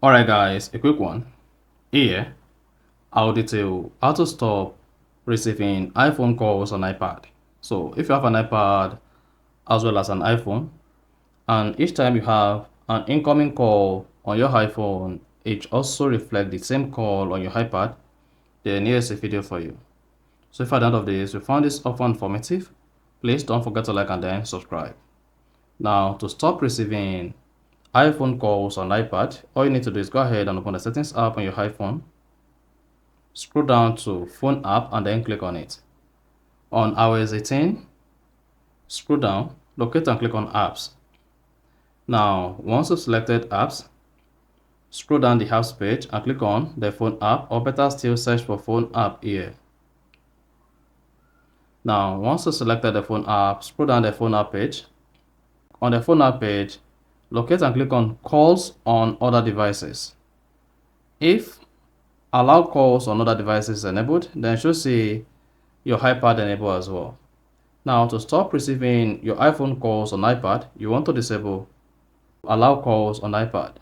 Alright guys, a quick one. Here, I'll detail how to stop receiving iPhone calls on iPad. So if you have an iPad as well as an iPhone, and each time you have an incoming call on your iPhone, it also reflects the same call on your iPad, then here's a video for you. So if at the end of this you found this often informative, please don't forget to like and then subscribe. Now to stop receiving iPhone calls on iPad, all you need to do is go ahead and open the settings app on your iPhone. Scroll down to phone app and then click on it. On iOS 18, scroll down, locate and click on apps. Now, once you've selected apps, scroll down the apps page and click on the phone app, or better still search for phone app here. Now, once you've selected the phone app, scroll down the phone app page. On the phone app page, locate and click on calls on other devices. If allow calls on other devices enabled, then you should see your iPad enabled as well. Now to stop receiving your iPhone calls on iPad, you want to disable allow calls on iPad.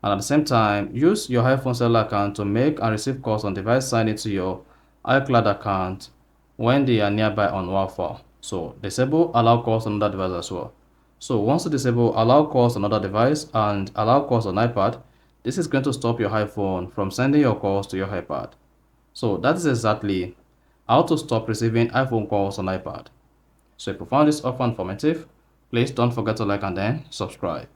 And at the same time, use your iPhone cellular account to make and receive calls on device signed into your iCloud account when they are nearby on Wi-Fi. So disable allow calls on other device as well. So once you disable allow calls on other device and allow calls on iPad, this is going to stop your iPhone from sending your calls to your iPad. So that is exactly how to stop receiving iPhone calls on iPad. So if you found this offer informative, please don't forget to like and then subscribe.